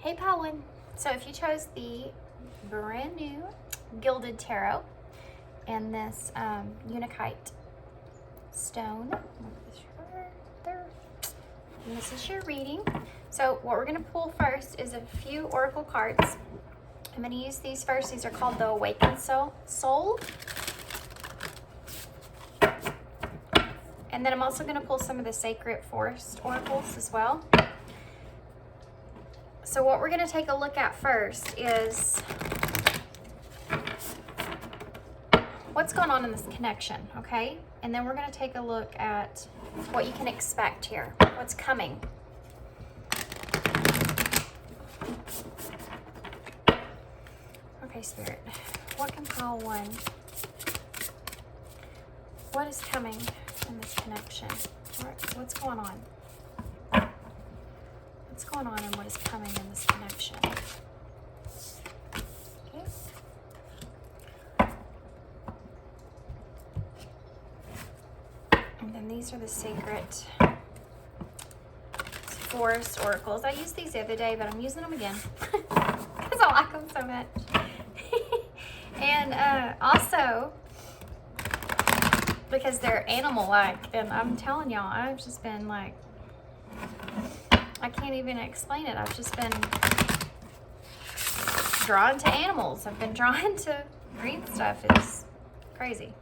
Hey Pollen. So if you chose the brand new Gilded Tarot and this Unakite stone, and this is your reading. So what we're going to pull first is a few oracle cards. I'm going to use these first. These are called the Awakened Soul. And then I'm also going to pull some of the Sacred Forest oracles as well. So what we're going to take a look at first is what's going on in this connection, okay? And then we're going to take a look at what you can expect here, what's coming. Okay, Spirit, what can pile one? What is coming in this connection? What's going on? What's going on and what is coming in this connection? Okay. And then these are the Sacred Forest oracles. I used these the other day, but I'm using them again because I like them so much. And also because they're animal-like, and I'm telling y'all, I've just been like, I can't even explain it. I've just been drawn to animals. I've been drawn to green stuff. It's crazy.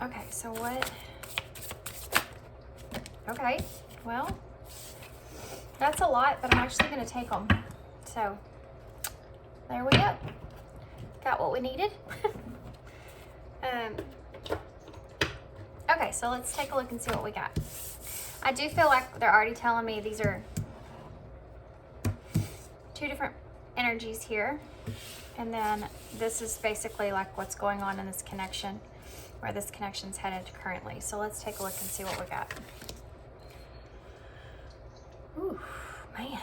Okay, so what? Okay, well, that's a lot, but I'm actually going to take them. So, there we go. Got what we needed. Okay, so let's take a look and see what we got. I do feel like they're already telling me these are two different energies here. And then this is basically like what's going on in this connection, where this connection's headed currently. So let's take a look and see what we got. Ooh, man.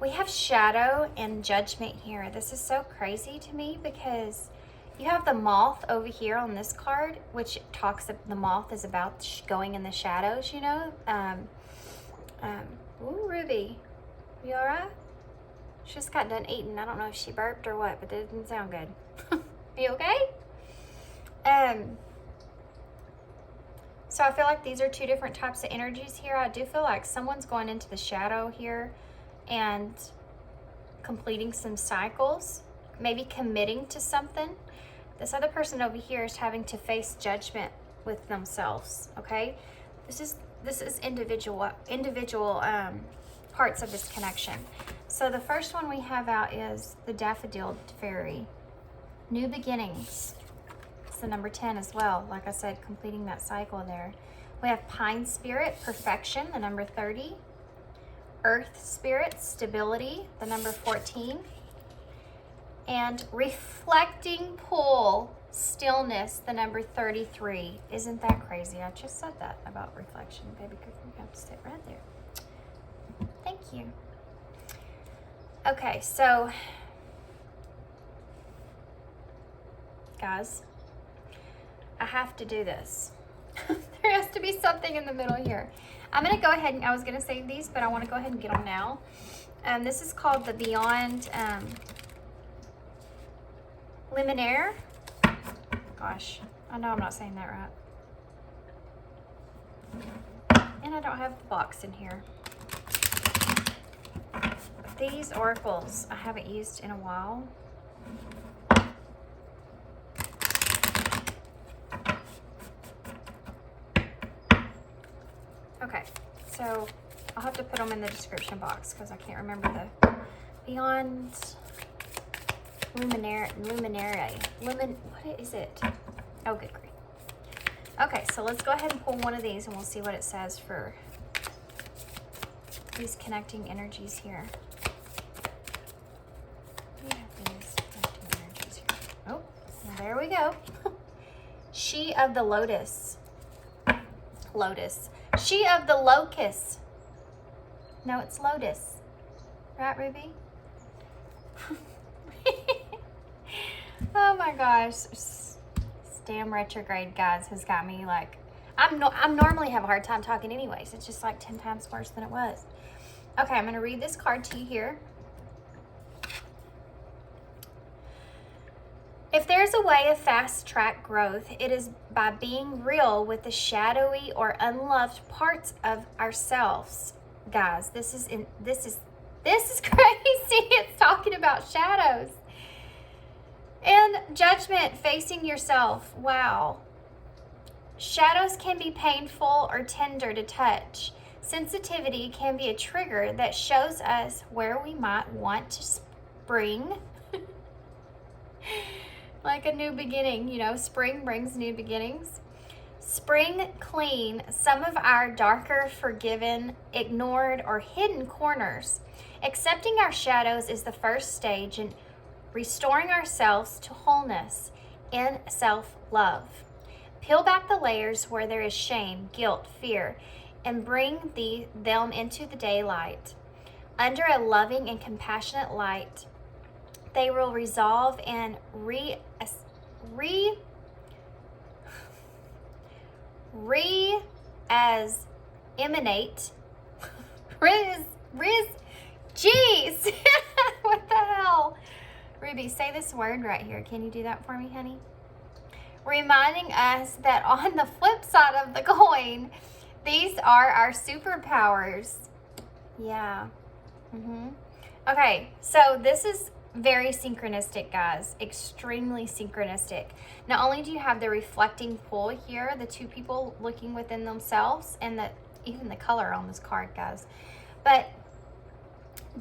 We have shadow and judgment here. This is so crazy to me because you have the moth over here on this card, which talks, the moth is about going in the shadows, you know. Ooh, Ruby, you all right? She just got done eating. I don't know if she burped or what, but it didn't sound good. You okay? So I feel like these are two different types of energies here. I do feel like someone's going into the shadow here and completing some cycles, maybe committing to something. This other person over here is having to face judgment with themselves, okay? This is individual parts of this connection. So the first one we have out is the Daffodil Fairy, New Beginnings. It's the number 10 as well. Like I said, completing that cycle there. We have Pine Spirit, Perfection, the number 30. Earth Spirit, Stability, the number 14. And Reflecting Pool, Stillness, the number 33. Isn't that crazy? I just said that about reflection. Baby, you have to sit right there. Thank you. Okay, so guys, I have to do this. There has to be something in the middle here. I'm going to go ahead and, I was going to save these, but I want to go ahead and get them now. This is called the Beyond Luminaire. Gosh, I know I'm not saying that right. And I don't have the box in here. But these oracles I haven't used in a while. Okay, so I'll have to put them in the description box because I can't remember the Beyond Luminaire. What is it? Oh, good grief. Okay, so let's go ahead and pull one of these and we'll see what it says for these connecting energies here. We have these connecting energies here. Oh, well, there we go. She of the Lotus. She of the Locust. No, it's Lotus. Right, Ruby? Oh my gosh. This damn retrograde, guys, has got me like, I'm normally have a hard time talking anyways. It's just like 10 times worse than it was. Okay, I'm going to read this card to you here. If there's a way of fast-track growth, it is by being real with the shadowy or unloved parts of ourselves. Guys, this is crazy. It's talking about shadows. And judgment, facing yourself. Wow. Shadows can be painful or tender to touch. Sensitivity can be a trigger that shows us where we might want to spring. Like a new beginning, you know, spring brings new beginnings. Spring clean some of our darker, forgiven, ignored, or hidden corners. Accepting our shadows is the first stage in restoring ourselves to wholeness in self-love. Peel back the layers where there is shame, guilt, fear, and bring them into the daylight. Under a loving and compassionate light, they will resolve and emanate. Jeez, what the hell? Ruby, say this word right here. Can you do that for me, honey? Reminding us that on the flip side of the coin, these are our superpowers. Yeah. Okay, so this is very synchronistic, guys. Extremely synchronistic. Not only do you have the reflecting pull here, the two people looking within themselves, and even the color on this card, guys. But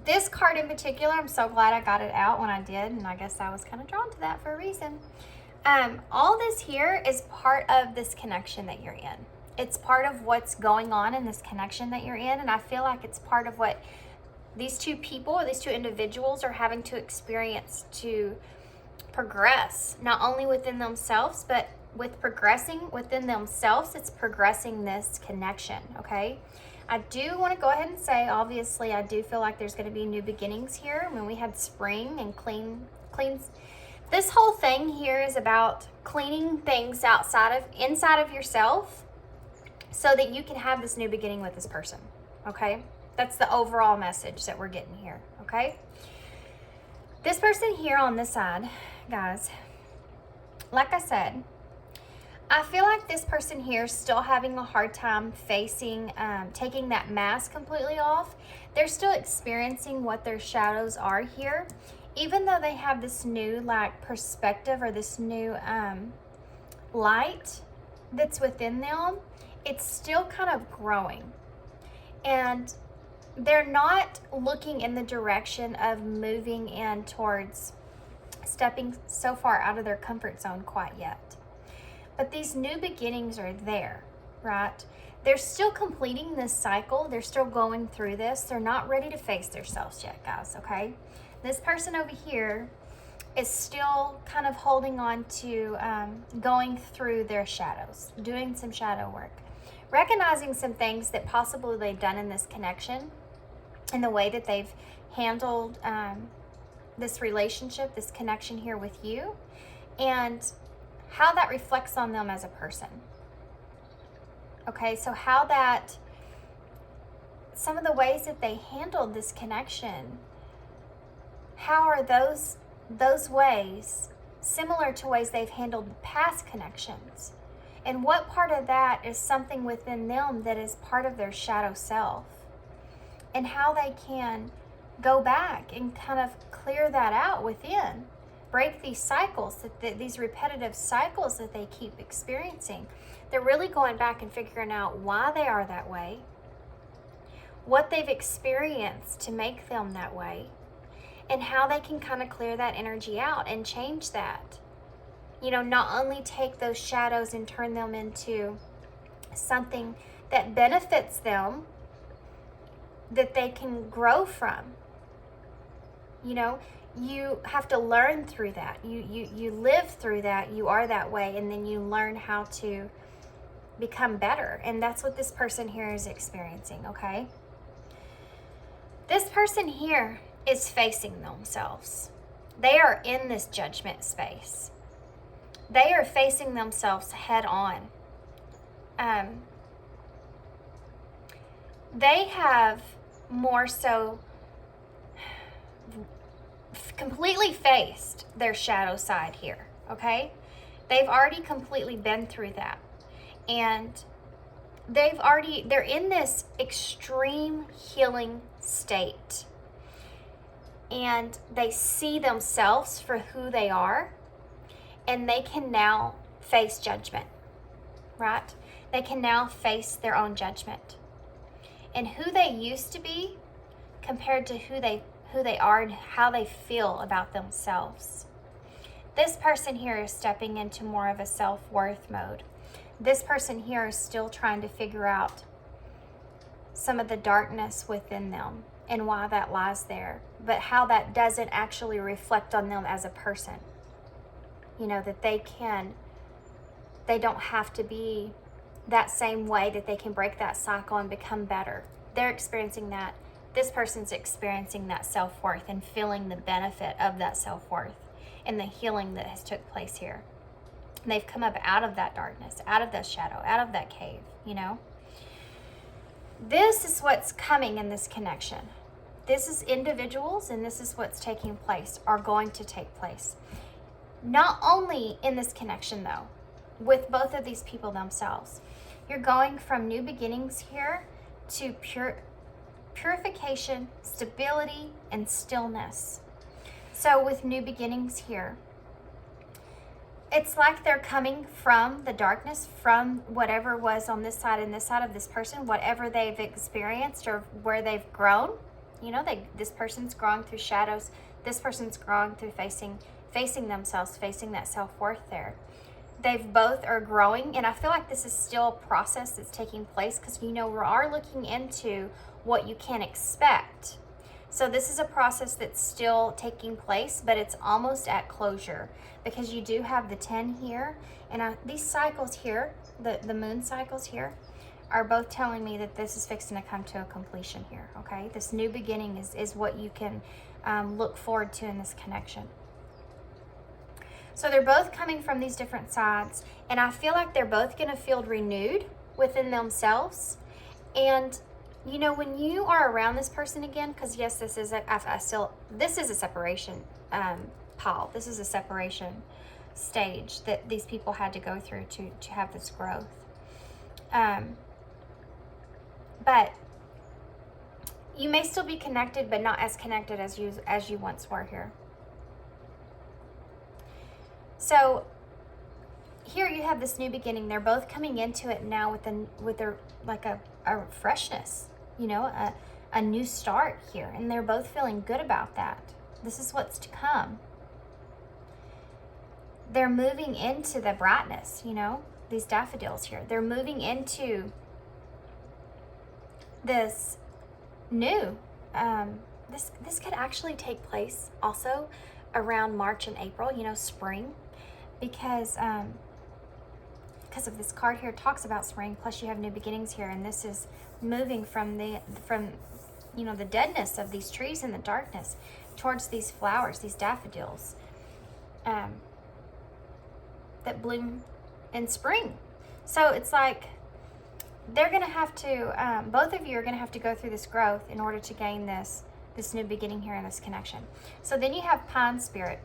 this card in particular, I'm so glad I got it out when I did, and I guess I was kind of drawn to that for a reason. All this here is part of this connection that you're in. It's part of what's going on in this connection that you're in, and I feel like it's part of what these two people, these two individuals are having to experience to progress, not only within themselves, but with progressing within themselves, it's progressing this connection, okay? I do want to go ahead and say, obviously, I do feel like there's going to be new beginnings here. When we had spring and cleans. This whole thing here is about cleaning things inside of yourself so that you can have this new beginning with this person, okay? That's the overall message that we're getting here, okay? This person here on this side, guys, like I said, I feel like this person here is still having a hard time facing, taking that mask completely off. They're still experiencing what their shadows are here. Even though they have this new, like, perspective or this new light that's within them, it's still kind of growing. And they're not looking in the direction of moving in towards stepping so far out of their comfort zone quite yet. But these new beginnings are there, right? They're still completing this cycle. They're still going through this. They're not ready to face themselves yet, guys, okay? This person over here is still kind of holding on to going through their shadows, doing some shadow work, recognizing some things that possibly they've done in this connection and the way that they've handled this relationship, this connection here with you, and how that reflects on them as a person. Okay, so how that, some of the ways that they handled this connection, how are those ways similar to ways they've handled past connections? And what part of that is something within them that is part of their shadow self? And how they can go back and kind of clear that out within. Break these cycles, these repetitive cycles that they keep experiencing. They're really going back and figuring out why they are that way, what they've experienced to make them that way, and how they can kind of clear that energy out and change that. You know, not only take those shadows and turn them into something that benefits them, that they can grow from. You know, you have to learn through that. You live through that. You are that way, and then you learn how to become better. And that's what this person here is experiencing, okay? This person here is facing themselves. They are in this judgment space. They are facing themselves head on. they have more so completely faced their shadow side here, okay? They've already completely been through that. And they're in this extreme healing state. And they see themselves for who they are, and they can now face judgment, right? They can now face their own judgment. And who they used to be compared to who they are and how they feel about themselves. This person here is stepping into more of a self-worth mode. This person here is still trying to figure out some of the darkness within them and why that lies there, but how that doesn't actually reflect on them as a person. You know, that they don't have to be that same way, that they can break that cycle and become better. They're experiencing that. This person's experiencing that self-worth and feeling the benefit of that self-worth and the healing that has took place here. And they've come up out of that darkness, out of that shadow, out of that cave, you know. This is what's coming in this connection. This is individuals, and this is what's taking place, are going to take place. Not only in this connection, though, with both of these people themselves. You're going from new beginnings here to purification, stability, and stillness. So with new beginnings here, it's like they're coming from the darkness, from whatever was on this side and this side of this person, whatever they've experienced or where they've grown. You know, this person's growing through shadows. This person's growing through facing themselves, facing that self-worth there. They've both are growing, and I feel like this is still a process that's taking place because, you know, we are looking into what you can expect. So this is a process that's still taking place, but it's almost at closure because you do have the 10 here, and these cycles here, the moon cycles here, are both telling me that this is fixing to come to a completion here, okay? This new beginning is what you can look forward to in this connection. So they're both coming from these different sides, and I feel like they're both going to feel renewed within themselves. And you know, when you are around this person again, because yes, this is a separation, Paul. This is a separation stage that these people had to go through to have this growth. But you may still be connected, but not as connected as you once were here. So here you have this new beginning. They're both coming into it now with their like a freshness, you know, a new start here, and they're both feeling good about that. This is what's to come. They're moving into the brightness, you know, these daffodils here. They're moving into this new, this could actually take place also around March and April, you know, spring, because of this card here, it talks about spring, plus you have new beginnings here, and this is moving from you know, the deadness of these trees and the darkness towards these flowers, these daffodils that bloom in spring. So it's like they're going to have to, both of you are going to have to go through this growth in order to gain this new beginning here in this connection. So then you have Pine Spirit,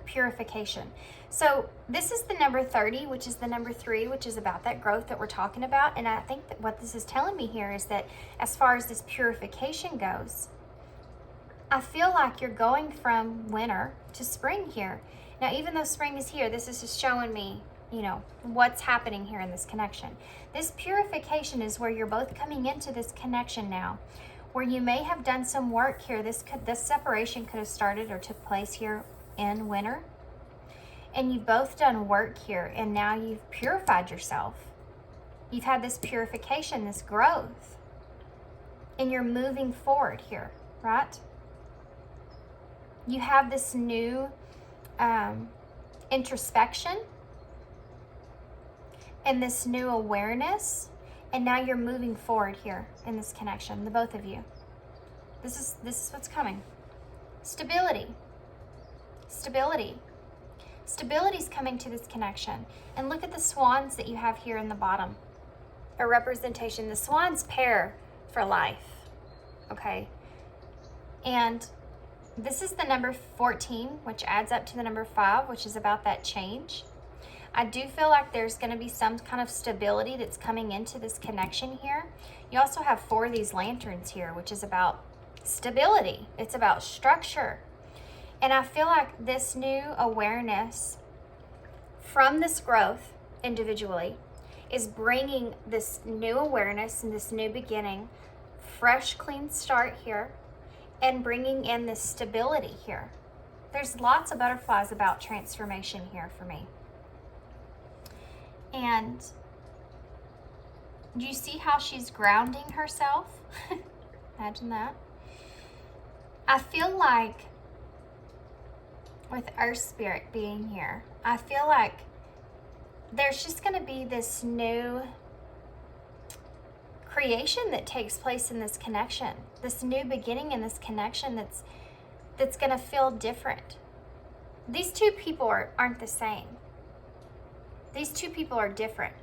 purification. So this is the number 30, which is the number 3, which is about that growth that we're talking about. And I think that what this is telling me here is that as far as this purification goes, I feel like you're going from winter to spring here. Now, even though spring is here, this is just showing me, you know, what's happening here in this connection. This purification is where you're both coming into this connection now, where you may have done some work here. This separation could have started or took place here in winter. And you've both done work here, and now you've purified yourself. You've had this purification, this growth, and you're moving forward here, right? You have this new introspection and this new awareness, and now you're moving forward here in this connection, the both of you. This is what's coming. Stability. Stability is coming to this connection. And look at the swans that you have here in the bottom. a representation. The swans pair for life, okay? And this is the number 14, which adds up to the number 5, which is about that change. I do feel like there's going to be some kind of stability that's coming into this connection here. You also have 4 of these lanterns here, which is about stability. It's about structure. And I feel like this new awareness from this growth individually is bringing this new awareness and this new beginning, fresh, clean start here, and bringing in this stability here. There's lots of butterflies about transformation here for me. And do you see how she's grounding herself? Imagine that. I feel like with Earth Spirit being here, I feel like there's just going to be this new creation that takes place in this connection, this new beginning in this connection that's going to feel different. These two people aren't the same. These two people are different.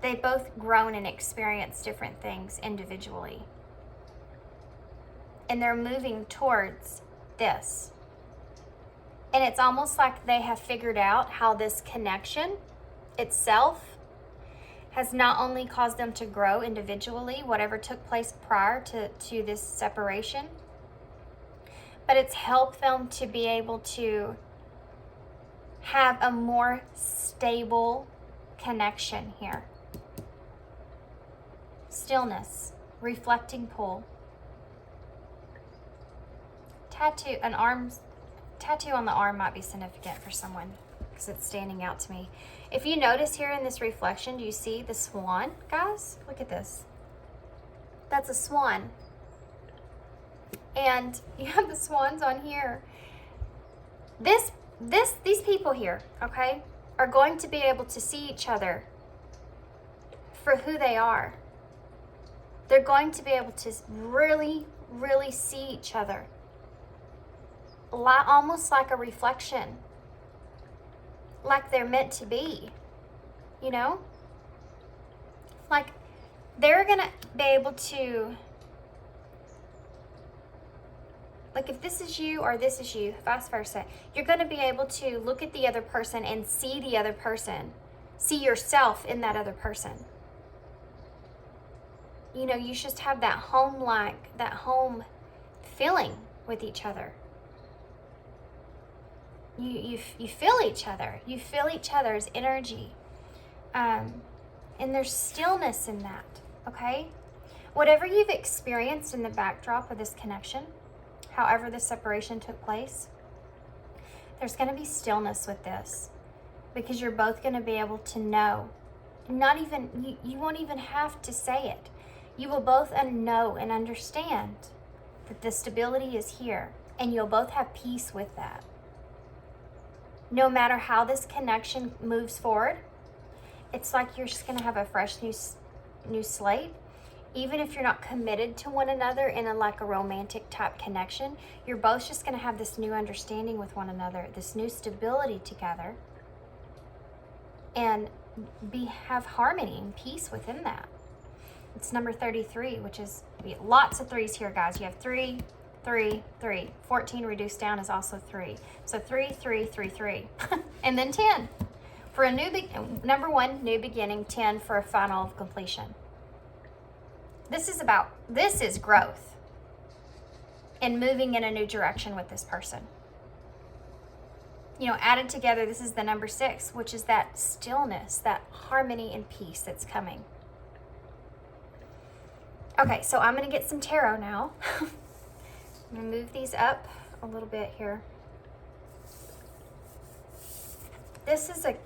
They both grown and experienced different things individually. And they're moving towards this. And it's almost like they have figured out how this connection itself has not only caused them to grow individually, whatever took place prior to this separation, but it's helped them to be able to have a more stable connection here. Stillness, reflecting pull. Tattoo on the arm might be significant for someone because it's standing out to me. If you notice here in this reflection, do you see the swan, guys? Look at this. That's a swan. And you have the swans on here. These people here, okay, are going to be able to see each other for who they are. They're going to be able to really, really see each other. Almost like a reflection. Like they're meant to be. You know? Like they're going to be able to, like if this is you or this is you, vice versa, you're going to be able to look at the other person and see the other person. See yourself in that other person. You know, you just have that home-like, that home feeling with each other. You feel each other. You feel each other's energy. And there's stillness in that, okay? Whatever you've experienced in the backdrop of this connection, however the separation took place, there's going to be stillness with this because you're both going to be able to know. Not even, you won't even have to say it. You will both know and understand that the stability is here, and you'll both have peace with that. No matter how this connection moves forward, it's like you're just going to have a fresh new slate. Even if you're not committed to one another in like a romantic type connection, you're both just going to have this new understanding with one another, this new stability together, and have harmony and peace within that. It's number 33, which is lots of threes here, guys. You have 3, 3, 3. 14 reduced down is also 3. So 3, 3, 3, 3. And then 10 for a number 1, new beginning, 10 for a final of completion. This is growth and moving in a new direction with this person. You know, added together, this is the number 6, which is that stillness, that harmony and peace that's coming. Okay, so I'm going to get some tarot now. I'm going to move these up a little bit here. This is a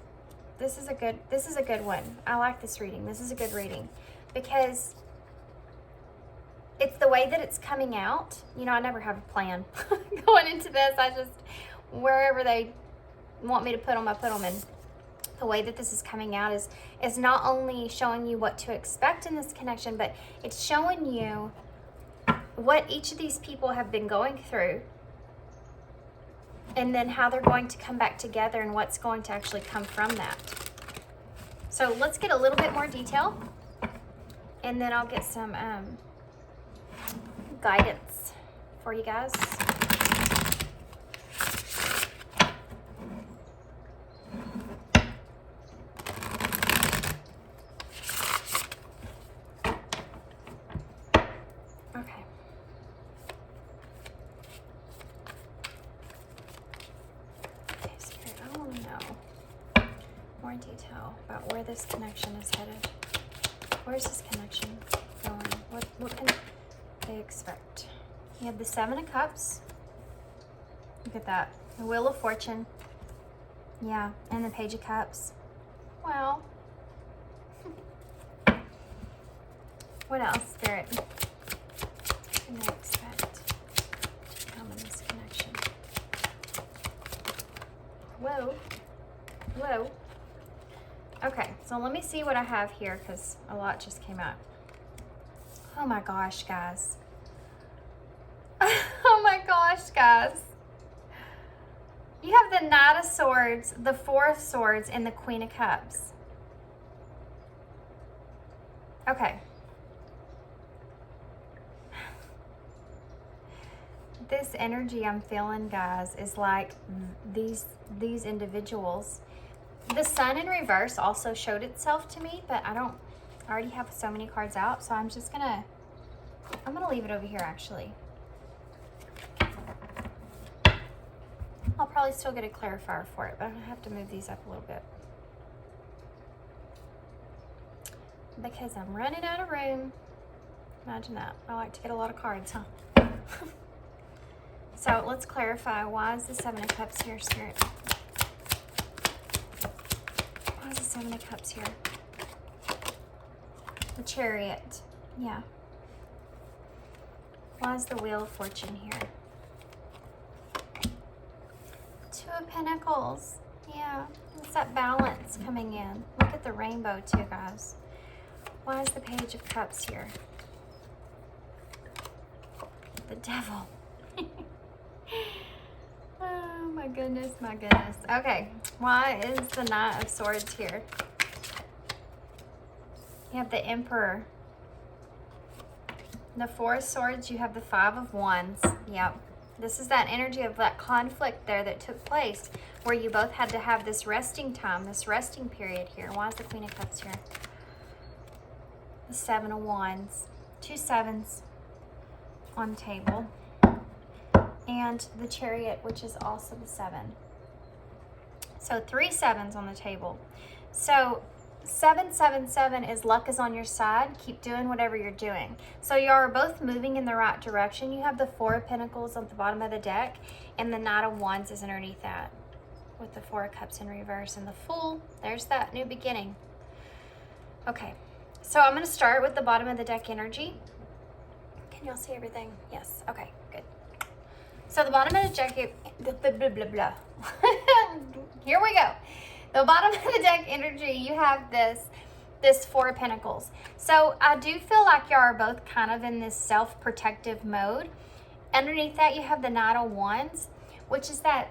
good one. I like this reading. This is a good reading because it's the way that it's coming out. You know, I never have a plan going into this. I just, wherever they want me to put them, I put them in. The way that this is coming out is not only showing you what to expect in this connection, but it's showing you what each of these people have been going through, and then how they're going to come back together and what's going to actually come from that. So let's get a little bit more detail and then I'll get some guidance for you guys. Okay. Okay, Spirit, I want to know more detail about where this connection is headed. Where's this connection going? What can they expect? You have the Seven of Cups. Look at that. The Wheel of Fortune. Yeah, and the Page of Cups. Well, what else, Spirit? What can they expect to come in this connection? Whoa. Whoa. Okay, so let me see what I have here because a lot just came out. Oh my gosh, guys. Oh my gosh, guys. You have the Knight of Swords, the Four of Swords, and the Queen of Cups. Okay. This energy I'm feeling, guys, is like these individuals. The Sun in reverse also showed itself to me, but I already have so many cards out, so I'm gonna leave it over here actually. I'll probably still get a clarifier for it, but I'm gonna have to move these up a little bit because I'm running out of room. Imagine that. I like to get a lot of cards, huh? So let's clarify. Why is the Seven of Cups here, Spirit? Why is the Seven of Cups here? The Chariot. Yeah. Why is the Wheel of Fortune here? Two of Pentacles. Yeah. It's that balance coming in. Look at the rainbow too, guys. Why is the Page of Cups here? The Devil. Oh my goodness, my goodness. Okay, why is the Knight of Swords here? You have the Emperor. The Four of Swords, you have the Five of Wands. Yep. This is that energy of that conflict there that took place where you both had to have this resting time, this resting period here. Why is the Queen of Cups here? The Seven of Wands. Two sevens on the table. And the Chariot, which is also the seven. So 3 sevens on the table. So 777 is luck is on your side. Keep doing whatever you're doing. So you are both moving in the right direction. You have the Four of Pentacles on the bottom of the deck, and the Knight of Wands is underneath that with the Four of Cups in reverse and the Fool. There's that new beginning. Okay, so I'm going to start with the bottom of the deck energy. Can y'all see everything? Yes. Okay, good. So the bottom of the deck, blah, blah, blah. Here we go. The bottom of the deck energy, you have this Four of Pentacles. So I do feel like you are both kind of in this self-protective mode. Underneath that, you have the Knight of Wands, which is the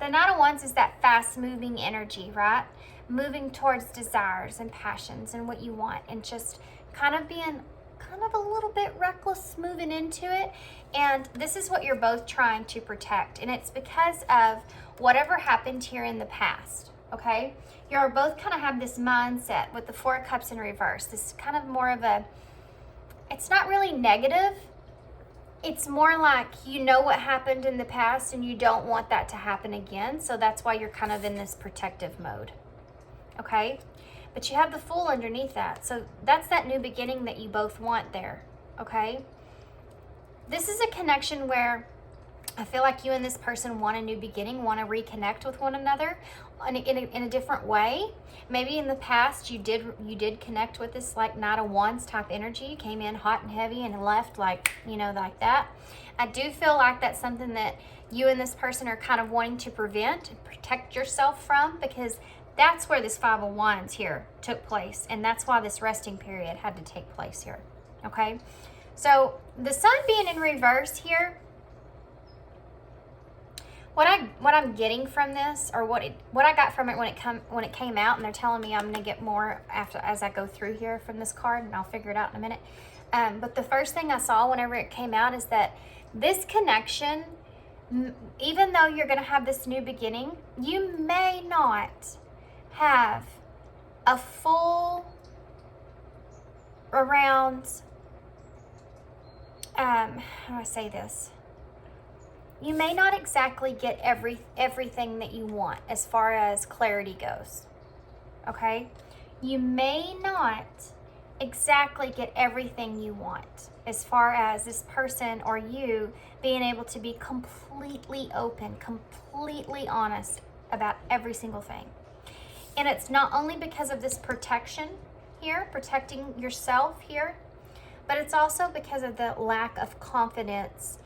Knight of Wands is that fast-moving energy, right? Moving towards desires and passions and what you want, and just kind of being kind of a little bit reckless moving into it. And this is what you're both trying to protect, and it's because of whatever happened here in the past. Okay, you're both kind of have this mindset with the Four of Cups in reverse. This kind of more of a, it's not really negative. It's more like you know what happened in the past and you don't want that to happen again. So that's why you're kind of in this protective mode. Okay, but you have the Fool underneath that. So that's that new beginning that you both want there. Okay, this is a connection where I feel like you and this person want a new beginning, want to reconnect with one another in a different way. Maybe in the past you did connect with this like Knight of Wands type energy. You came in hot and heavy and left like, you know, like that. I do feel like that's something that you and this person are kind of wanting to prevent and protect yourself from, because that's where this Five of Wands here took place, and that's why this resting period had to take place here. Okay, so the Sun being in reverse here, what I'm getting from this, or what I got from it when it came out, and they're telling me I'm gonna get more as I go through here from this card, and I'll figure it out in a minute. But the first thing I saw whenever it came out is that this connection, even though you're gonna have this new beginning, you may not have a full around, how do I say this? You may not exactly get everything that you want as far as clarity goes, okay? You may not exactly get everything you want as far as this person or you being able to be completely open, completely honest about every single thing. And it's not only because of this protection here, protecting yourself here, but it's also because of the lack of confidence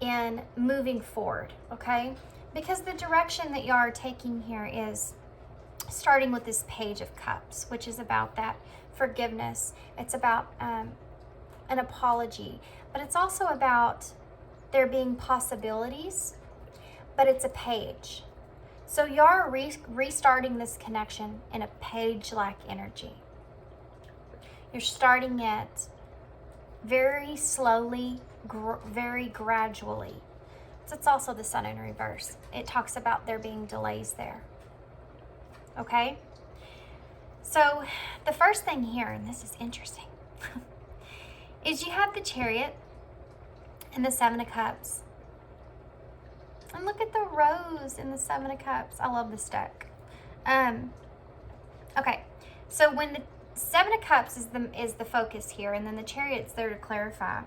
in moving forward, okay? Because the direction that you are taking here is starting with this Page of Cups, which is about that forgiveness. It's about an apology, but it's also about there being possibilities, but it's a page. So you're restarting this connection in a page-like energy. You're starting it very slowly, very gradually. So it's also the Sun in reverse. It talks about there being delays there. Okay? So the first thing here, and this is interesting, is you have the Chariot and the Seven of Cups. And look at the rose in the Seven of Cups. I love this deck. Okay, so when the Seven of Cups is the focus here, and then the Chariot's there to clarify.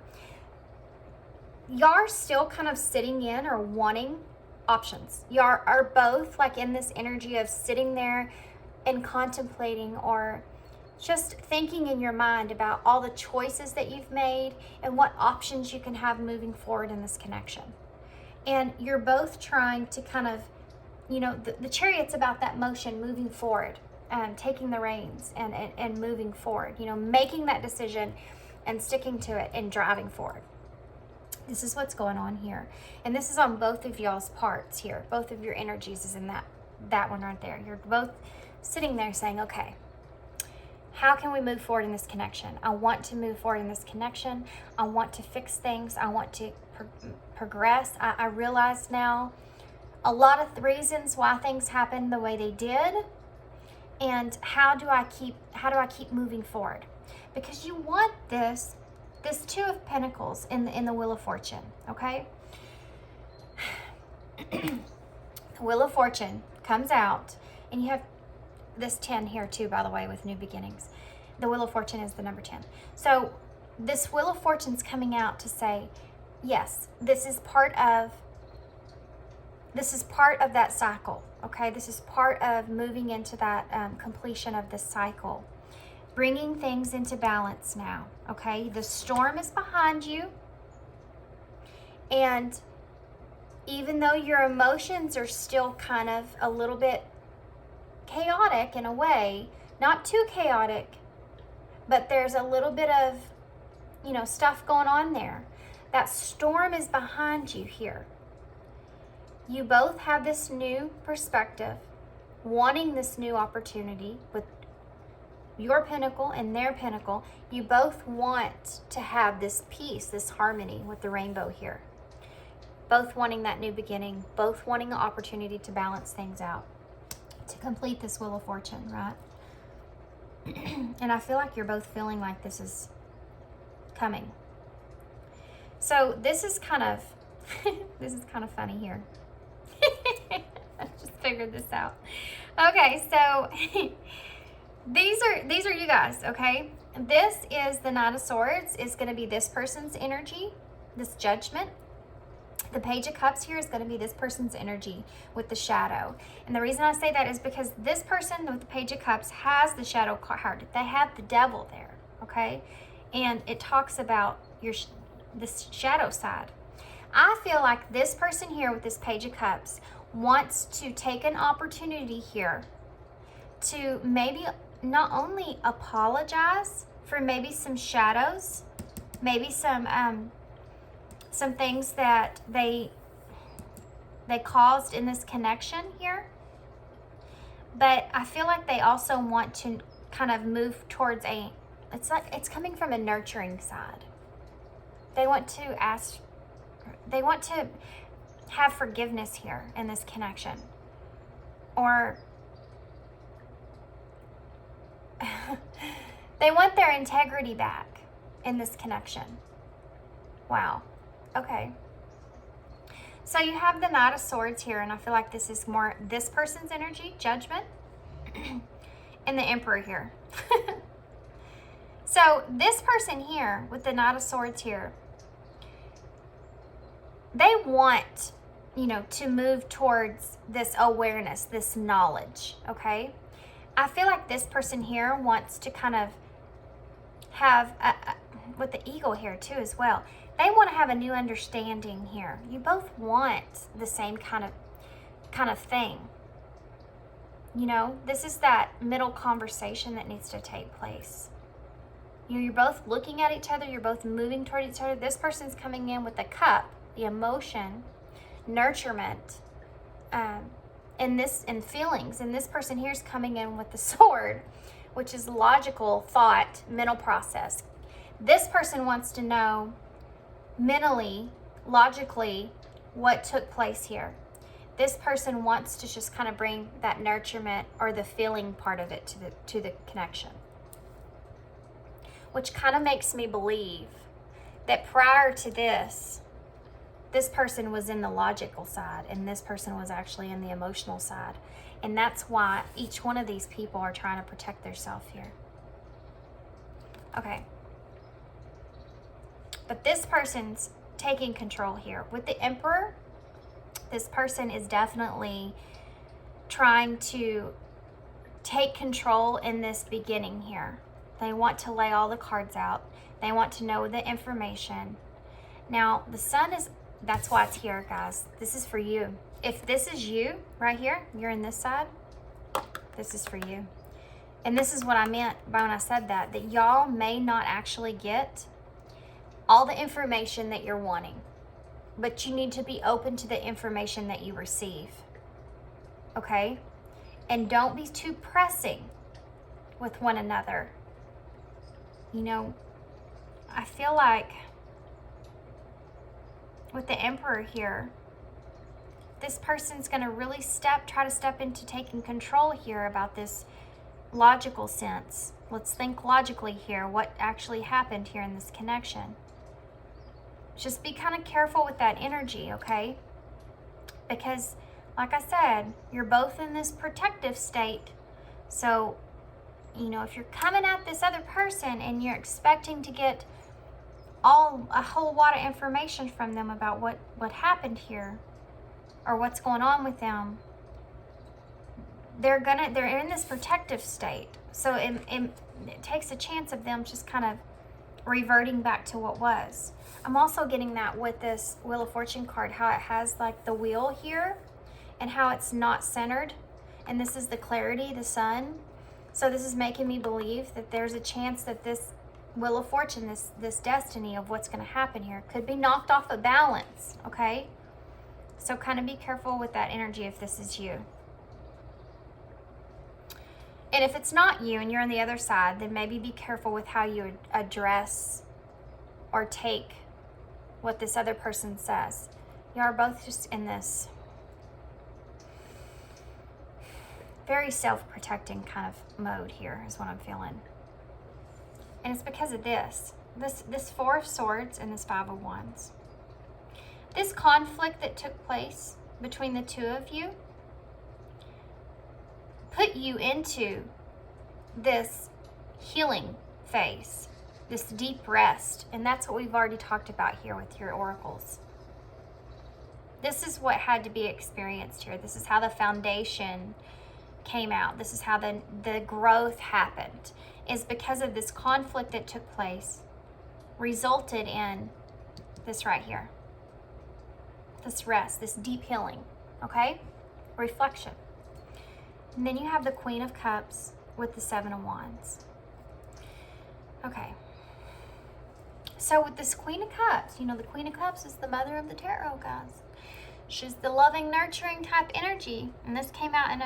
Y'all are still kind of sitting in or wanting options. Y'all are both like in this energy of sitting there and contemplating, or just thinking in your mind about all the choices that you've made and what options you can have moving forward in this connection. And you're both trying to kind of, you know, the Chariot's about that motion, moving forward, taking the reins and moving forward, you know, making that decision and sticking to it and driving forward. This is what's going on here. And this is on both of y'all's parts here. Both of your energies is in that one right there. You're both sitting there saying, okay, how can we move forward in this connection? I want to move forward in this connection. I want to fix things. I want to progress. I realize now a lot of the reasons why things happened the way they did, and how do I keep moving forward? Because you want this Two of Pentacles in the Wheel of Fortune, okay? The Wheel of Fortune comes out, and you have this 10 here too, by the way, with new beginnings. The Wheel of Fortune is the number 10. So this Wheel of Fortune's coming out to say, yes, this is part of that cycle, okay? This is part of moving into that completion of this cycle. Bringing things into balance now, okay? The storm is behind you. And even though your emotions are still kind of a little bit chaotic in a way, not too chaotic, but there's a little bit of, you know, stuff going on there. That storm is behind you here. You both have this new perspective, wanting this new opportunity with your pinnacle and their pinnacle. You both want to have this peace, this harmony with the rainbow here. Both wanting that new beginning, both wanting an opportunity to balance things out, to complete this Wheel of Fortune, right? And I feel like you're both feeling like this is coming. So this is kind of, this is kind of funny here. I just figured this out. Okay, so these are you guys, okay? This is the Knight of Swords. Is going to be this person's energy, this judgment. The Page of Cups here is going to be this person's energy with the shadow. And the reason I say that is because this person with the Page of Cups has the shadow card. They have the devil there, okay? And it talks about this shadow side. I feel like this person here with this Page of Cups wants to take an opportunity here to maybe not only apologize for maybe some shadows, maybe some things that they they caused in this connection here. But I feel like they also want to kind of move towards it's coming from a nurturing side. They want to have forgiveness here in this connection. Or they want their integrity back in this connection. Wow. Okay. So you have the Knight of Swords here, and I feel like this is more this person's energy, judgment, and the Emperor here. So this person here with the Knight of Swords here, they want, to move towards this awareness, this knowledge, okay? I feel like this person here wants to kind of have, with the Eagle here too as well, they want to have a new understanding here. You both want the same kind of thing. This is that middle conversation that needs to take place. You're both looking at each other. You're both moving toward each other. This person's coming in with the Cup, the emotion, nurturement, and feelings. And this person here is coming in with the Sword, which is logical thought, mental process. This person wants to know mentally, logically, what took place here. This person wants to just kind of bring that nurturement or the feeling part of it to the connection. Which kind of makes me believe that prior to this person was in the logical side and this person was actually in the emotional side. And that's why each one of these people are trying to protect themselves here. Okay. But this person's taking control here. With the Emperor, this person is definitely trying to take control in this beginning here. They want to lay all the cards out. They want to know the information. Now, the Sun that's why it's here, guys. This is for you. If this is you right here, you're in this side, this is for you. And this is what I meant by when I said that y'all may not actually get all the information that you're wanting, but you need to be open to the information that you receive. Okay? And don't be too pressing with one another. I feel like with the Emperor here, this person's going to really try to step into taking control here about this logical sense. Let's think logically here. What actually happened here in this connection? Just be kind of careful with that energy, okay? Because, like I said, you're both in this protective state. So, if you're coming at this other person and you're expecting to get a whole lot of information from them about what happened here or what's going on with them, they're in this protective state. So it takes a chance of them just kind of reverting back to what was. I'm also getting that with this Wheel of Fortune card, how it has like the wheel here and how it's not centered. And this is the clarity, the Sun. So this is making me believe that there's a chance that this Wheel of Fortune, this destiny of what's going to happen here could be knocked off of balance, okay? So kind of be careful with that energy if this is you. And if it's not you and you're on the other side, then maybe be careful with how you address or take what this other person says. You are both just in this very self-protecting kind of mode here is what I'm feeling. And it's because of this Four of Swords and this Five of Wands. This conflict that took place between the two of you put you into this healing phase, this deep rest. And that's what we've already talked about here with your oracles. This is what had to be experienced here. This is how the foundation came out. This is how the growth happened, is because of this conflict that took place resulted in this right here. This rest, this deep healing, okay? Reflection. And then you have the Queen of Cups with the Seven of Wands. Okay. So with this Queen of Cups, the Queen of Cups is the mother of the tarot, guys. She's the loving, nurturing type energy. And this came out in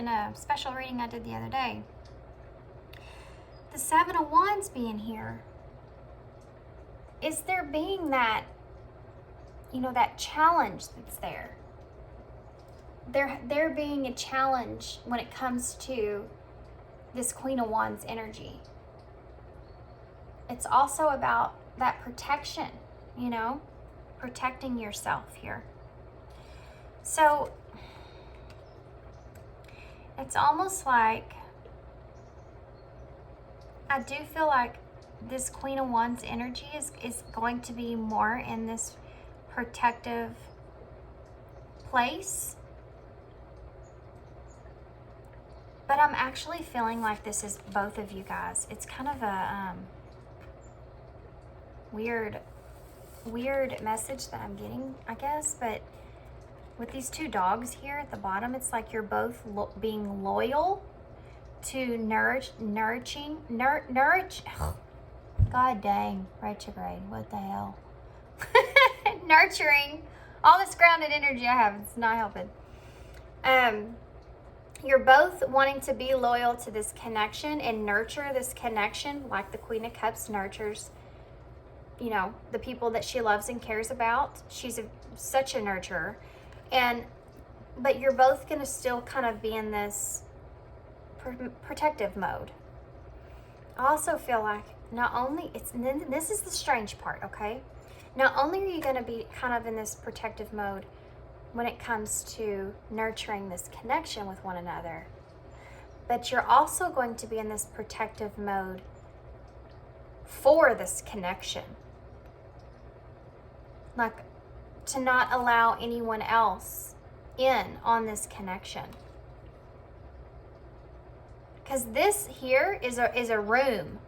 a special reading I did the other day. The Seven of Wands being here, is there being that, that challenge that's there? There being a challenge when it comes to this Queen of Wands energy. It's also about that protection, protecting yourself here. So it's almost like, I do feel like this Queen of Wands energy is going to be more in this protective place. But I'm actually feeling like this is both of you guys. It's kind of a weird message that I'm getting, I guess. But with these two dogs here at the bottom, it's like you're both being loyal to nourish. God dang, retrograde. What the hell? Nurturing. All this grounded energy I have, it's not helping. You're both wanting to be loyal to this connection and nurture this connection like the Queen of Cups nurtures, the people that she loves and cares about. She's such a nurturer. But you're both going to still kind of be in this protective mode. I also feel like this is the strange part, okay? Not only are you going to be kind of in this protective mode when it comes to nurturing this connection with one another, but you're also going to be in this protective mode for this connection. Like, to not allow anyone else in on this connection. Because this here is a room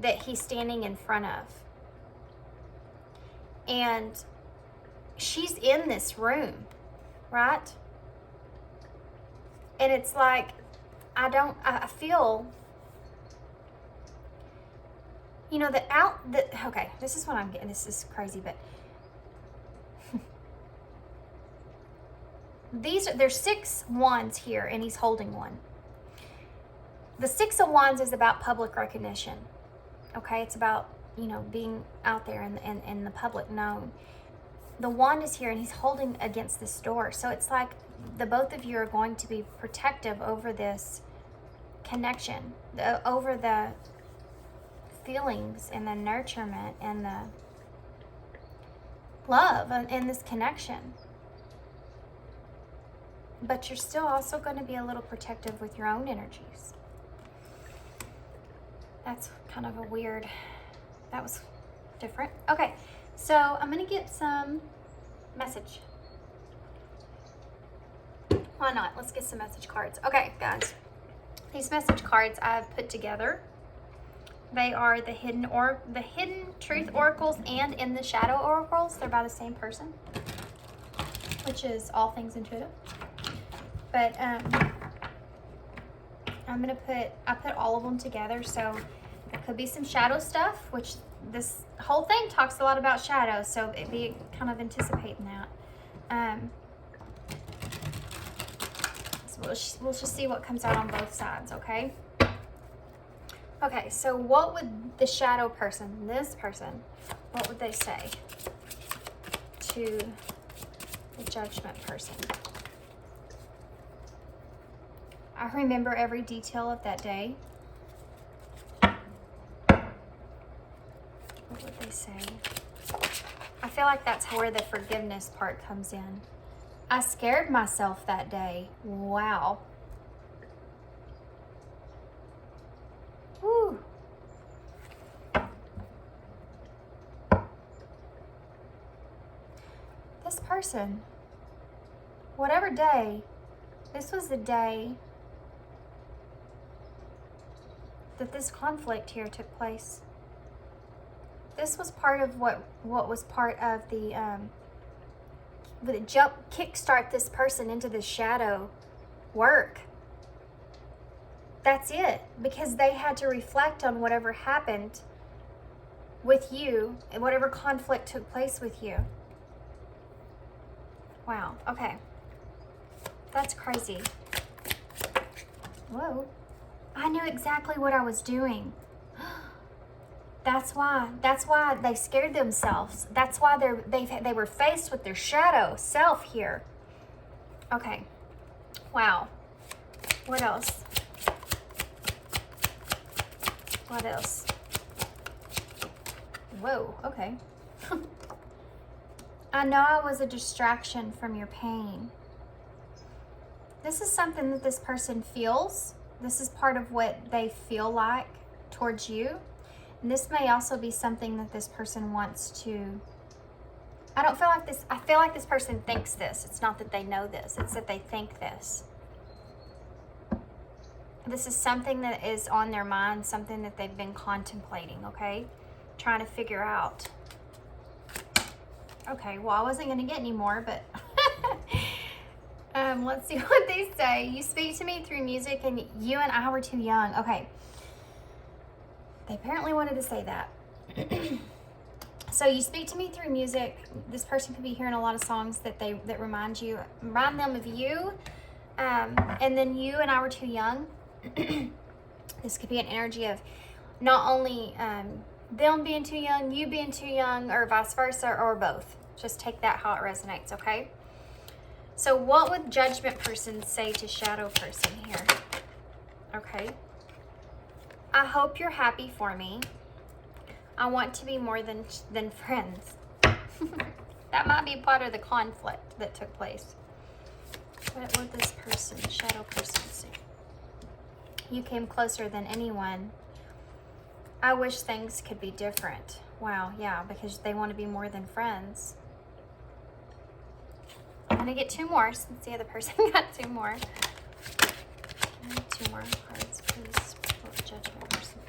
that he's standing in front of. And she's in this room, right? And it's like, I feel, okay, this is what I'm getting. This is crazy, but there's 6 wands here, and he's holding one. The 6 of Wands is about public recognition. Okay, it's about, being out there in the public known. The wand is here, and he's holding against this door. So it's like the both of you are going to be protective over this connection, over the feelings and the nurturement and the love in this connection. But you're still also going to be a little protective with your own energies. That's kind of that was different. Okay, so I'm going to get some message. Why not? Let's get some message cards. Okay, guys. These message cards I've put together. They are the hidden truth oracles and in the shadow oracles. They're by the same person, which is all things intuitive. But I put all of them together, so there could be some shadow stuff, which this whole thing talks a lot about shadows, so it'd be kind of anticipating that. So we'll just see what comes out on both sides, okay? Okay, so what would the shadow person, this person, what would they say to the judgment person? I remember every detail of that day. What would they say? I feel like that's where the forgiveness part comes in. I scared myself that day. Wow. Whew. This person, whatever day, this was the day that this conflict here took place. This was part of what was part of the kickstart this person into the shadow work. That's it, because they had to reflect on whatever happened with you and whatever conflict took place with you. Wow, okay. That's crazy. Whoa. I knew exactly what I was doing. That's why they scared themselves. That's why they were faced with their shadow self here. Okay. Wow. What else? What else? Whoa, okay. I know I was a distraction from your pain. This is something that this person feels. This is part of what they feel like towards you. And this may also be something that this person wants to... I feel like this person thinks this. It's not that they know this. It's that they think this. This is something that is on their mind, something that they've been contemplating, okay? Trying to figure out. Okay, well, I wasn't going to get any more, but let's see what they say. You speak to me through music and you and I were too young. Okay. They apparently wanted to say that. So you speak to me through music. This person could be hearing a lot of songs that remind them of you. And then you and I were too young. This could be an energy of not only them being too young, you being too young, or vice versa, or both. Just take that how it resonates, okay? So what would judgment person say to shadow person here? Okay. I hope you're happy for me. I want to be more than friends. That might be part of the conflict that took place. What would this person, shadow person, say? You came closer than anyone. I wish things could be different. Wow, yeah, because they want to be more than friends. I'm going to get two more since the other person got two more. I need two more cards, please. Judgment person.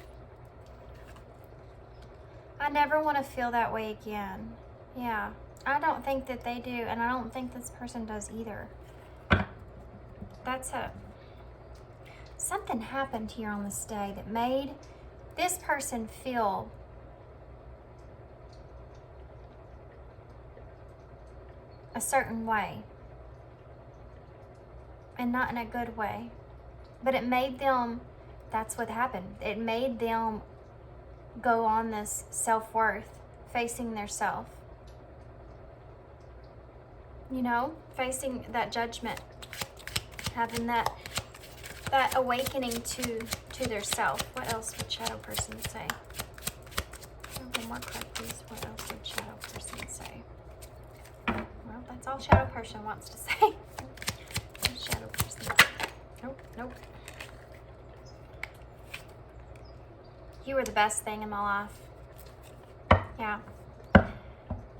I never want to feel that way again. Yeah, I don't think that they do, and I don't think this person does either. Something happened here on this day that made this person feel a certain way, and not in a good way, but it made them, that's what happened. It made them go on this self-worth, facing their self, you know, facing that judgment, having that awakening to their self. What else would shadow person say? One more card, please. What else would shadow person say? Well, that's all shadow person wants to say. Shadow person. Nope. You were the best thing in my life. Yeah.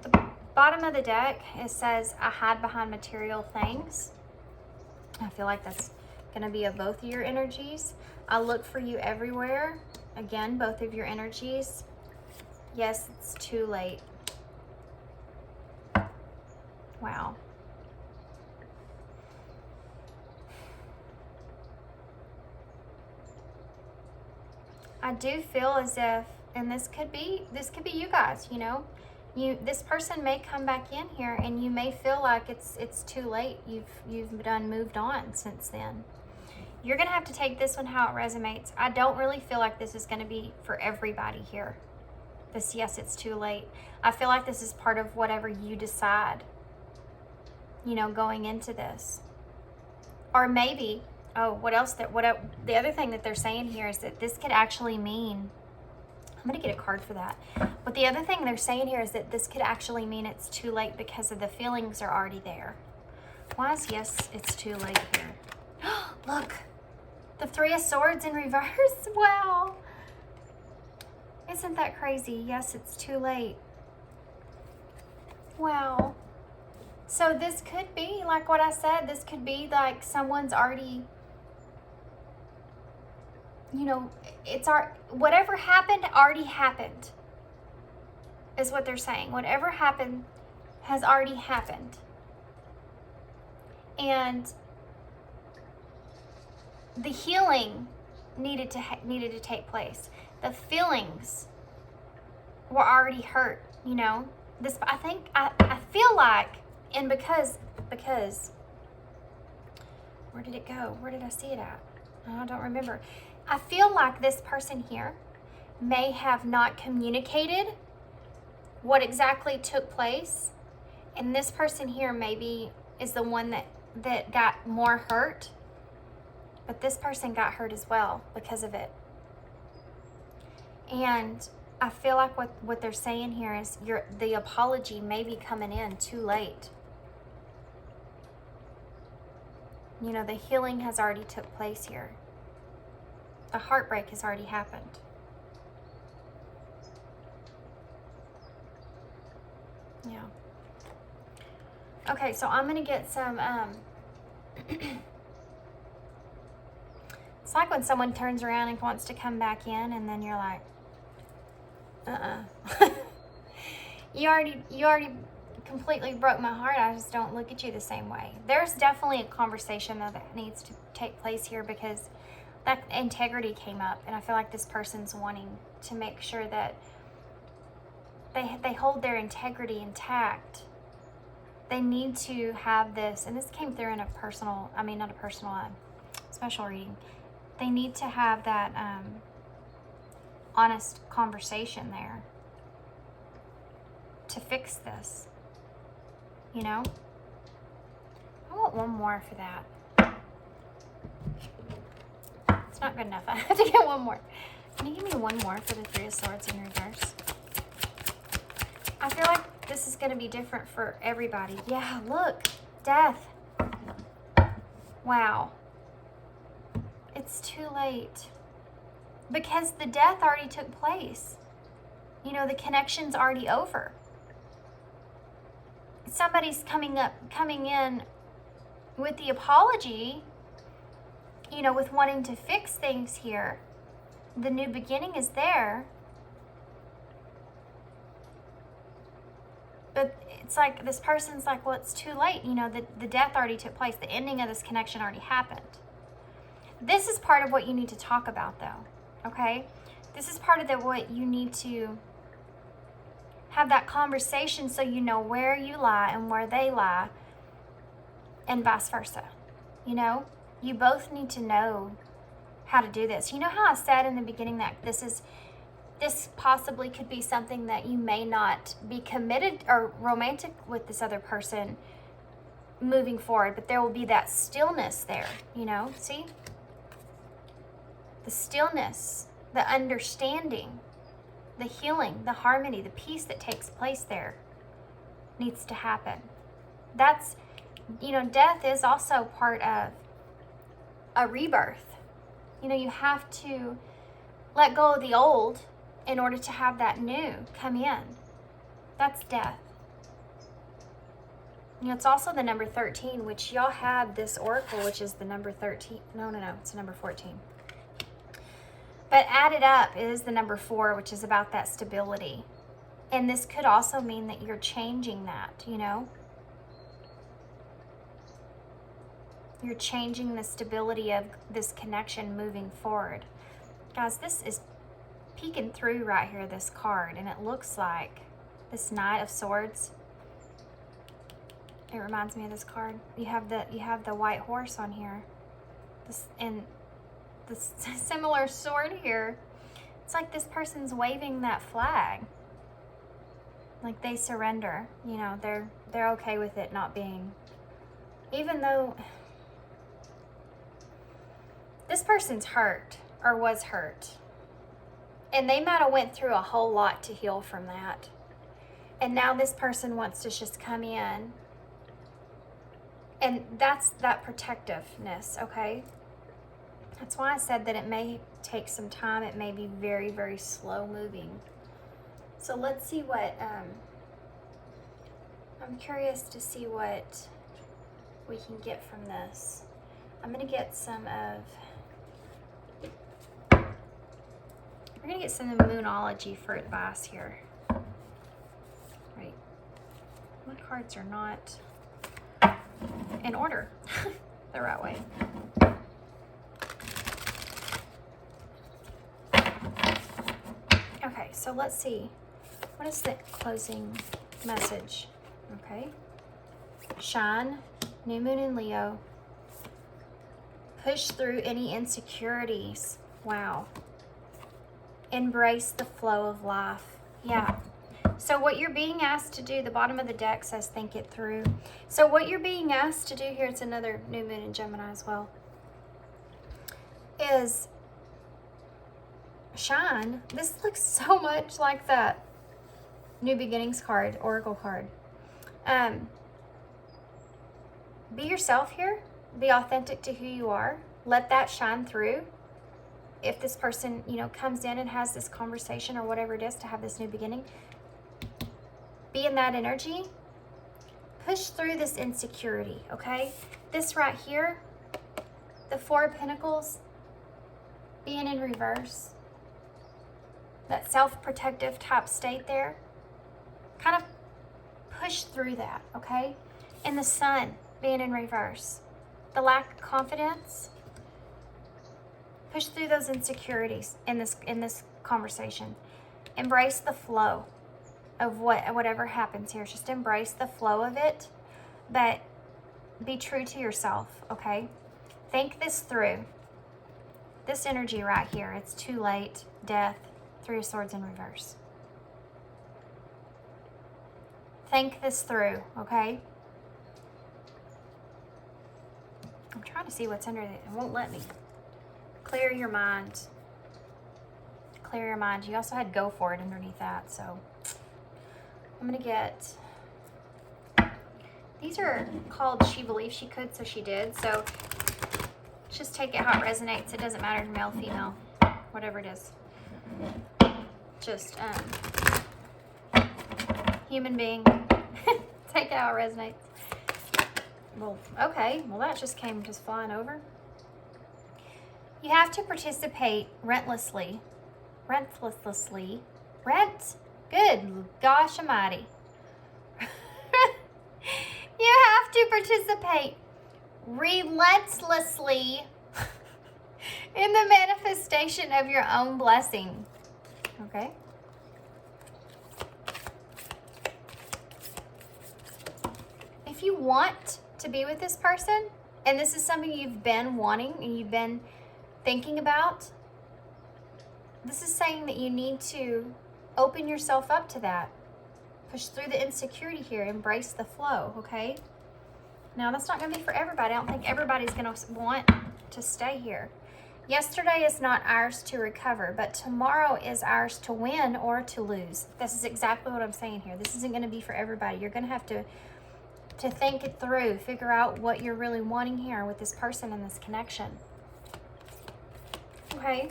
The bottom of the deck, it says, I hide behind material things. I feel like that's going to be of both of your energies. I look for you everywhere. Again, both of your energies. Yes, it's too late. Wow. I do feel as if, and this could be you guys, you know, this person may come back in here and you may feel like it's too late. You've moved on since then. You're going to have to take this one how it resonates. I don't really feel like this is going to be for everybody here. This, yes, it's too late. I feel like this is part of whatever you decide, you know, going into this. Or maybe, the other thing that they're saying here is that this could actually mean, I'm going to get a card for that. But the other thing they're saying here is that this could actually mean it's too late because of the feelings are already there. Why is yes, it's too late here? Look, the Three of Swords in reverse. Wow. Isn't that crazy? Yes, it's too late. Wow. So this could be, like what I said, this could be like someone's already, you know, whatever happened already happened, is what they're saying. Whatever happened has already happened. And the healing needed to take place. The feelings were already hurt, you know. I feel like And because, where did it go? Where did I see it at? I don't remember. I feel like this person here may have not communicated what exactly took place. And this person here maybe is the one that got more hurt. But this person got hurt as well because of it. And I feel like what they're saying here is the apology may be coming in too late. You know, the healing has already took place here. The heartbreak has already happened. Yeah. Okay, so I'm going to get some, it's like when someone turns around and wants to come back in and then you're like, you already completely broke my heart. I just don't look at you the same way. There's definitely a conversation though that needs to take place here because that integrity came up, and I feel like this person's wanting to make sure that they hold their integrity intact. They need to have this, and this came through in a personal, not a personal, special reading. They need to have that honest conversation there to fix this, you know? I want one more for that. It's not good enough. I have to get one more. Can you give me one more for the Three of Swords in reverse? I feel like this is going to be different for everybody. Yeah, look. Death. Wow. It's too late. Because the death already took place. You know, the connection's already over. Somebody's coming in with the apology, you know, with wanting to fix things here. The new beginning is there. But it's like this person's like, well, it's too late. You know, the death already took place. The ending of this connection already happened. This is part of what you need to talk about, though, okay? This is part of what you need to have that conversation so you know where you lie and where they lie, and vice versa, you know? You both need to know how to do this. You know how I said in the beginning that this possibly could be something that you may not be committed or romantic with this other person moving forward, but there will be that stillness there, you know? See? The stillness, the understanding, the healing, the harmony, the peace that takes place there needs to happen. That's, you know, death is also part of a rebirth. You know, you have to let go of the old in order to have that new come in. That's death. You know, it's also the number 13, which y'all had this oracle, which is the number 13. No, it's the number 14. But added up is the number 4, which is about that stability. And this could also mean that you're changing that, you know? You're changing the stability of this connection moving forward. Guys, this is peeking through right here, this card, and it looks like this Knight of Swords. It reminds me of this card. You have the white horse on here. And this similar sword here. It's like this person's waving that flag. Like they surrender. You know, they're okay with it not being, even though this person's hurt or was hurt. And they might have went through a whole lot to heal from that. And now this person wants to just come in. And that's that protectiveness, okay? That's why I said that it may take some time. It may be very, very slow moving. So let's see what, I'm curious to see what we can get from this. I'm going to get some of, we're going to get some of the Moonology for advice here. Right. My cards are not in order the right way. Okay, so let's see. What is the closing message? Okay. Shine, new moon in Leo. Push through any insecurities. Wow. Embrace the flow of life. Yeah. So what you're being asked to do, the bottom of the deck says think it through. So what you're being asked to do here, it's another new moon in Gemini as well, is shine. This looks so much like that New Beginnings card, Oracle card. Be yourself here. Be authentic to who you are. Let that shine through. If this person, you know, comes in and has this conversation or whatever it is to have this new beginning, be in that energy. Push through this insecurity, okay? This right here, the Four of Pentacles, being in reverse, that self-protective type state there, kind of push through that, okay? And the Sun being in reverse, the lack of confidence, push through those insecurities in this conversation. Embrace the flow of whatever happens here. Just embrace the flow of it, but be true to yourself, okay? Think this through. This energy right here, it's too late, death, Three of Swords in reverse. Think this through, okay? I'm trying to see what's under it. It won't let me. Clear your mind. Clear your mind. You also had go for it underneath that, so I'm going to get... These are called She Believed She Could, so she did. So just take it how it resonates. It doesn't matter, male, female, whatever it is. Just human being. Take it how it resonates. Well, okay. Well, that just came just flying over. You have to participate relentlessly. Good gosh almighty. You have to participate relentlessly in the manifestation of your own blessing. Okay? If you want to be with this person, and this is something you've been wanting and you've been thinking about, this is saying that you need to open yourself up to that. Push through the insecurity here. Embrace the flow, okay? Now, that's not going to be for everybody. I don't think everybody's going to want to stay here. Yesterday is not ours to recover, but tomorrow is ours to win or to lose. This is exactly what I'm saying here. This isn't going to be for everybody. You're going to have to think it through, figure out what you're really wanting here with this person and this connection. Okay.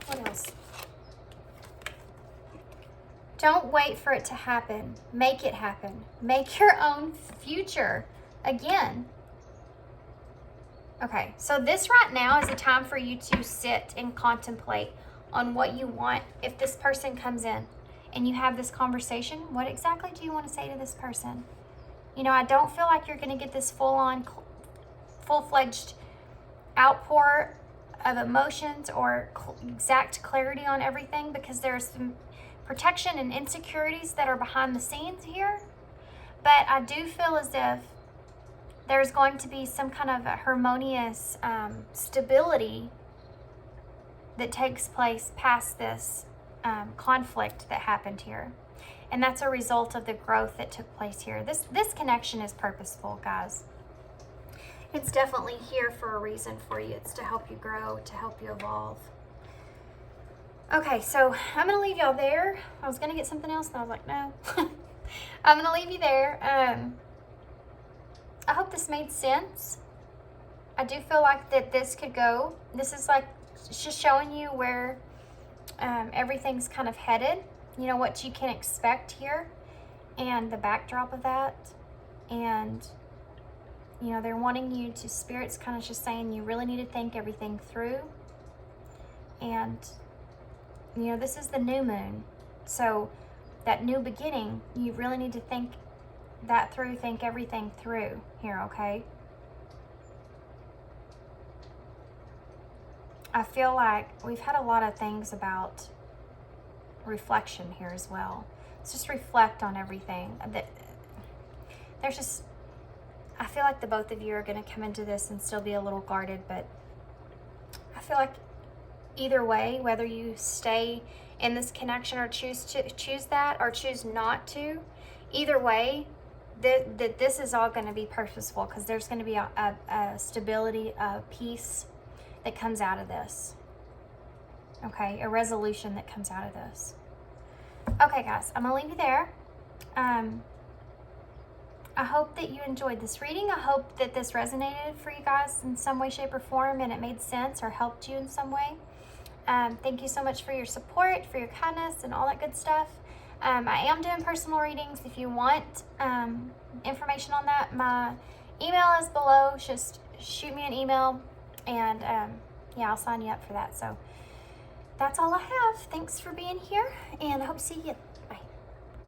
What else? Don't wait for it to happen. Make it happen. Make your own future. Again. Okay, so this right now is a time for you to sit and contemplate on what you want if this person comes in and you have this conversation. What exactly do you want to say to this person? You know, I don't feel like you're going to get this full-on, full-fledged outpour of emotions or exact clarity on everything, because there's some protection and insecurities that are behind the scenes here. But I do feel as if there's going to be some kind of a harmonious stability that takes place past this conflict that happened here. And that's a result of the growth that took place here. This connection is purposeful, guys. It's definitely here for a reason for you. It's to help you grow, to help you evolve. Okay, so I'm going to leave y'all there. I was going to get something else, and I was like, no. I'm going to leave you there. I hope this made sense. I do feel like that this could go. This is like, it's just showing you where everything's kind of headed. You know, what you can expect here and the backdrop of that. And, you know, they're wanting you to, Spirit's kind of just saying you really need to think everything through. And, you know, this is the new moon. So that new beginning, you really need to think that through, think everything through here, okay? I feel like we've had a lot of things about reflection here as well. Let's just reflect on everything. there's just, I feel like the both of you are going to come into this and still be a little guarded, but I feel like either way, whether you stay in this connection or choose that or choose not to, either way, that this is all going to be purposeful, because there's going to be a stability, a peace that comes out of this. Okay, a resolution that comes out of this. Okay, guys, I'm going to leave you there. I hope that you enjoyed this reading. I hope that this resonated for you guys in some way, shape, or form, and it made sense or helped you in some way. Thank you so much for your support, for your kindness, and all that good stuff. I am doing personal readings. If you want information on that, my email is below. Just shoot me an email, and yeah, I'll sign you up for that. So that's all I have. Thanks for being here, and I hope to see you